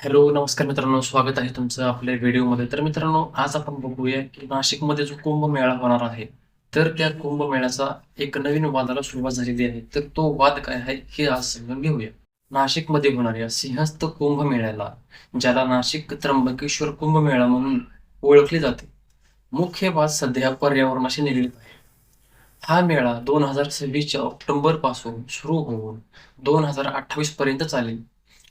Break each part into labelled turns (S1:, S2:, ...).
S1: Hello, नमस्कार मित्रांनो. स्वागत आहे तुमचं आपल्या व्हिडिओमध्ये. तर मित्रांनो, आज आपण बघूया की नाशिकमध्ये जो कुंभमेळा होणार आहे, तर त्या कुंभमेळ्याचा एक नवीन वादाला सुरुवात झालेली आहे. तर तो वाद काय आहे, हे आज समजून घेऊया. नाशिकमध्ये होणाऱ्या सिंहस्थ कुंभमेळ्याला, ज्याला नाशिक त्र्यंबकेश्वर कुंभमेळा म्हणून ओळखले जाते, मुख्य वाद सध्या पर्यावरणाशी निगडीत आहे. हा मेळा 2026च्या ऑक्टोबरपासून सुरू होऊन 2028 पर्यंत चालेल,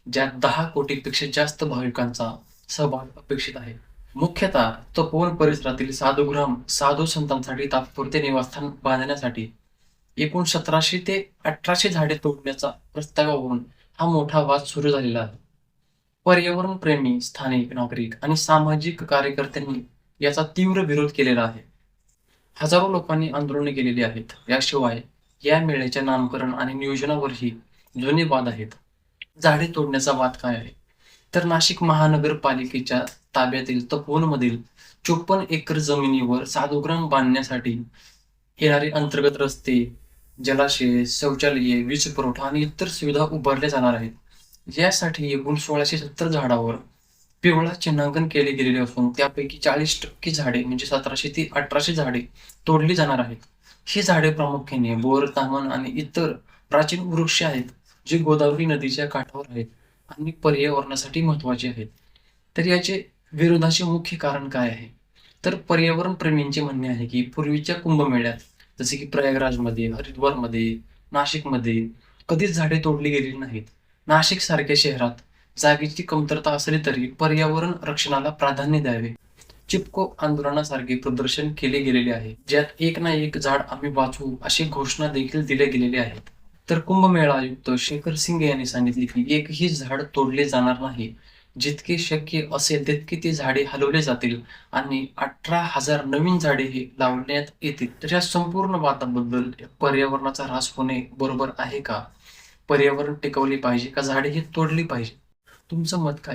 S1: ज्यात 10 कोटींपेक्षा जास्त भाविकांचा सहभाग अपेक्षित आहे. मुख्यतः तपोवन परिसरातील साधूग्राम साधू संतांसाठी तात्पुरते निवासस्थान बांधण्यासाठी एकूण 1700 ते 1800 झाडे तोडण्याचा प्रस्तावावरून हा मोठा वाद सुरू झालेला आहे. पर्यावरणप्रेमी स्थानिक नागरिक आणि सामाजिक कार्यकर्त्यांनी याचा तीव्र विरोध केलेला आहे. हजारो लोकांनी आंदोलने केलेली आहेत. याशिवाय या मेळ्याच्या नामकरण आणि नियोजनावरही जुने वाद आहेत. झाडे तोडण्याचा वाद काय आहे? तर नाशिक महानगरपालिकेच्या ताब्यातील तपोवनमधील 54 एकर जमिनीवर साधूग्राम बांधण्यासाठी येणारे अंतर्गत रस्ते, जलाशय, शौचालये, वीज पुरवठा आणि इतर सुविधा उभारल्या जाणार आहेत. यासाठी एकूण 1670 झाडावर पिवळा चिन्हांकन केले गेलेले असून त्यापैकी 40% झाडे म्हणजे 1700 ते 1800 झाडे तोडली जाणार आहेत. ही झाडे प्रामुख्याने बोर, तामन आणि इतर प्राचीन वृक्ष आहेत, जे गोदावरी नदीच्या काठावर आहेत आणि पर्यावरणासाठी महत्त्वाचे आहेत. तर याचे विरोधाचे मुख्य कारण काय आहे? तर पर्यावरण प्रेमींचे म्हणणे आहे की पूर्वीच्या कुंभमेळ्यात जसे की प्रयागराजमध्ये, हरिद्वारमध्ये, नाशिकमध्ये कधीच झाडे तोडली गेलेली नाहीत. नाशिक सारख्या शहरात जागेची कमतरता असली तरी पर्यावरण रक्षणाला प्राधान्य द्यावे. चिपको आंदोलनासारखे प्रदर्शन केले गेलेले आहे, ज्यात एक ना एक झाड आम्ही वाचवू अशी घोषणा देखील दिल्या गेलेल्या आहेत. तर कुंभमेळा आयुक्त शेखर सिंग यांनी सांगितले की एकही झाड तोडले जाणार नाही. जितके शक्य असेल तितके ते झाडे हलवले जातील आणि 18,000 नवीन झाडे हे लावण्यात येतील. तर या संपूर्ण वादाबद्दल पर्यावरणाचा ऱ्हास होणे बरोबर आहे का? पर्यावरण टिकवले पाहिजे का झाडे ही तोडली पाहिजे? तुमचं मत काय?